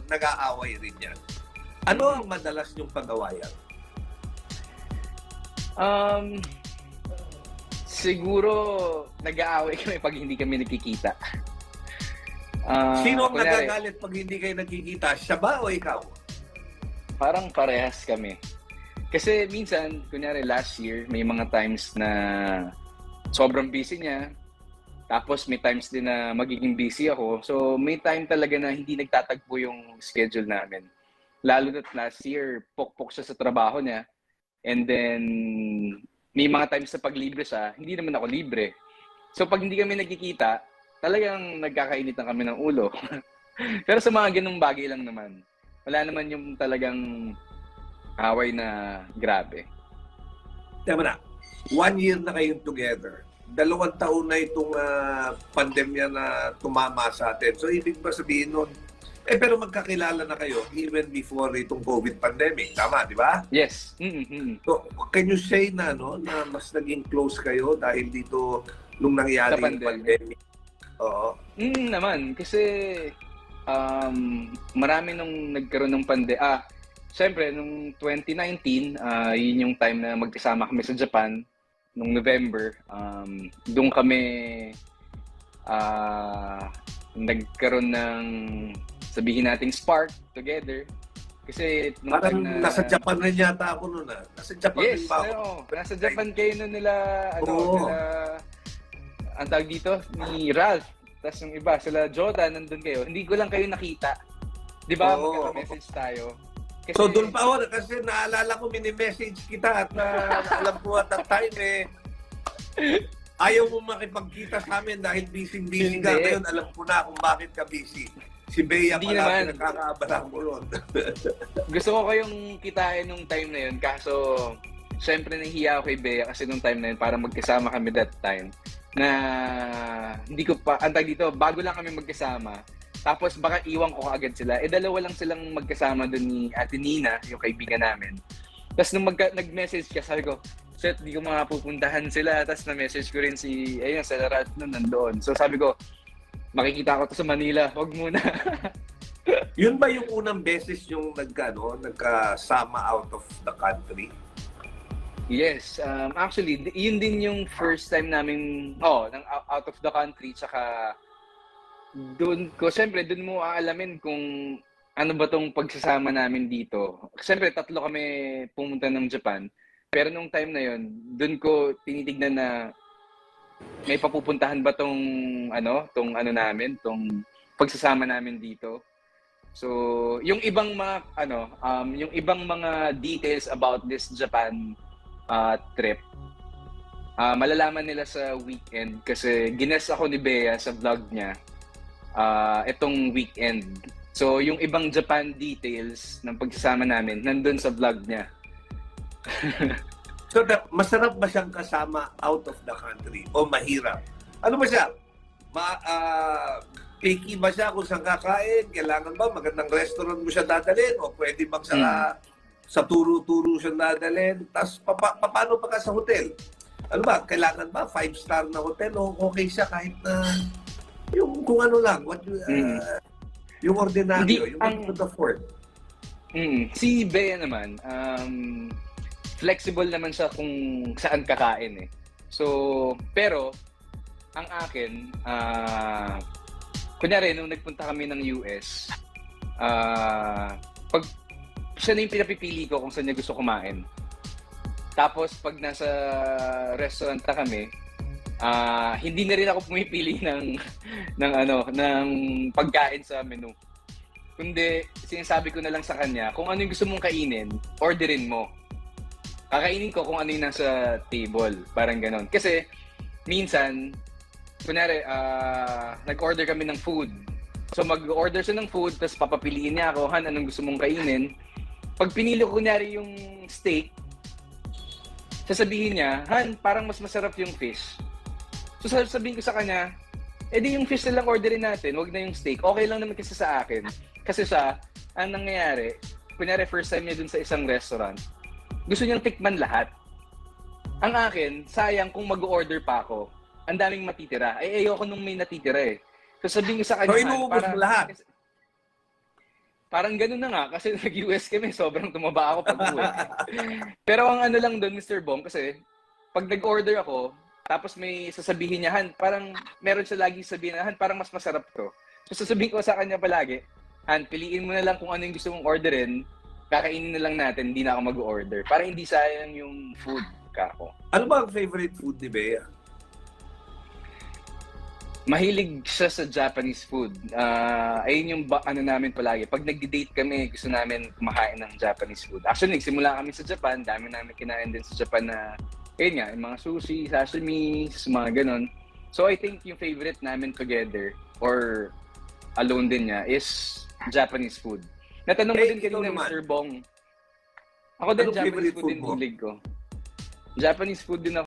nag-aaway rin yan. Ano ang madalas yung pag-awayan? Siguro nag-aaway kami pag hindi kami nakikita. Sino ang kunyari, nagagalit pag hindi kayo nagkikita? Siya ba o ikaw? parang parehas kami. Kasi minsan, kunyari last year, may mga times na sobrang busy niya. Tapos may times din na magiging busy ako. So may time talaga na hindi nagtatagpo yung schedule namin. Lalo na last year, pokpok siya sa trabaho niya. And then, may mga times na pag libre siya, hindi naman ako libre. So pag hindi kami nagkikita, talagang nagkakainitan kami ng ulo. Pero sa mga ganung bagay lang naman. Wala naman yung talagang away na grabe. Tama na. 1 year na kayong together. 2 taon na itong pandemya na tumama sa atin. So, ibig ba sabihin nun, pero magkakilala na kayo even before itong COVID pandemic. Tama, di ba? Yes. So, can you say na, no, na mas naging close kayo dahil dito nung nangyari yung pandemic? Oo. Naman. Kasi marami nung nagkaroon ng pandemya. Siyempre, nung 2019, yun yung time na magkasama kami sa Japan. Nung November, doon kami nagkaroon ng, sabihin nating spark together. Kasi nung parang time na, nasa Japan rin yata ako noon. Nasa Japan yes, rin ba ako? nasa Japan kayo nun nila, nila, ang tawag dito, ni Ralph. Tapos yung iba, sila Jordan, nandun kayo. Hindi ko lang kayo nakita. Di ba? Magkaka-message tayo. Kasi, so doon pa ako, kasi naalala ko, mini-message kita at alam ko at that time ayaw mo makipagkita sa amin dahil busy ka. Ngayon alam ko na kung bakit ka busy. Si Bea pala, nakakaabala mo ron. Gusto ko kayong kitain nung time na yun, kaso syempre nahihiya ako kay Bea kasi nung time na yun, para magkasama kami that time, na hindi ko pa, antag dito, bago lang kami magkasama. Tapos baka iwan ko agad sila. Dalawa lang silang magkasama doon ni Ate Nina, yung kaibigan namin. Tapos nung nag-message ka, sabi ko, shit, di ko makapupuntahan sila. Tapos na-message ko rin si Ralph nun nandoon. So sabi ko, makikita ko to sa Manila, wag muna. Yun ba yung unang beses yung nagkasama out of the country? Yes. Actually, yun din yung first time namin, out of the country, tsaka doon ko, siyempre, doon mo aalamin kung ano ba tong pagsasama namin dito. Siyempre, 3 kami pumunta ng Japan. Pero nung time na yon, doon ko tinitignan na may papupuntahan ba tong namin, tong pagsasama namin dito. So, yung ibang mga yung ibang mga details about this Japan trip, malalaman nila sa weekend kasi gines ako ni Bea sa vlog niya. Itong weekend. So, yung ibang Japan details ng pagsasama namin, nandun sa vlog niya. So, masarap ba siyang kasama out of the country? O mahirap? Ano ba siya? Picky ba siya kung saan kakain? Kailangan ba magandang restaurant mo siya dadalhin? O pwede bang sa turo-turo siya dadalhin? Tapos, paano pa ka sa hotel? Ano ba? Kailangan ba 5-star na hotel? O okay siya kahit na yung kung ano lang, yung ordinaryo, yung to the fort. Si Bea naman, flexible naman siya kung saan kakain eh. So, pero, ang akin, kunyari, nung nagpunta kami ng US, pag siya na yung pinapipili ko kung saan niya gusto kumain. Tapos, pag nasa restaurant na kami, hindi na rin ako pumipili ng pagkain sa menu. Kundi sinasabi ko na lang sa kanya, kung ano yung gusto mong kainin, orderin mo. Kakainin ko kung ano yung nasa table, parang ganon. Kasi minsan, kunyari, nag-order kami ng food. So mag-order siya ng food, tapos papapiliin niya ako, Han, anong gusto mong kainin? Pag pinili ko kunyari yung steak, sasabihin niya, Han, parang mas masarap yung fish. So sabihin ko sa kanya, di yung fish na lang orderin natin, wag na yung steak. Okay lang naman kasi sa akin. Kasi siya, ang nangyayari, kunyari first time niya dun sa isang restaurant, gusto niyang tikman lahat. Ang akin, sayang kung mag-order pa ako, ang daming matitira. Ayoko nung may natitira eh. So sabihin ko sa kanya, So inuubos mo lahat? Parang ganun na nga, kasi nag-US kami, sobrang tumaba ako pag-uwi. Pero ang ano lang doon, Mr. Bong, kasi pag nag-order ako, tapos may sasabihin niya, Han, parang meron siya lagi sabihin na, Han, parang mas masarap to. So sasabihin ko sa kanya palagi, Han, piliin mo na lang kung ano yung gusto mong orderin, kakainin na lang natin, hindi na ako mag-order. Para hindi sayang yung food, kako. Ano ba ang favorite food ni Bea? Mahilig siya sa Japanese food. Ayun yung ano namin palagi. Pag nagdi-date kami, gusto namin kumakain ng Japanese food. Actually, nagsimula kami sa Japan. Dami namin kinain din sa Japan na, ayun nga, yung mga sushi, sashimi, mga ganon. So, I think yung favorite namin together or alone din niya is Japanese food. Natanong mo din kanina, Mr. Bong. Ako din, Anong Japanese favorite food din food mo? hilig ko. Japanese food din ako.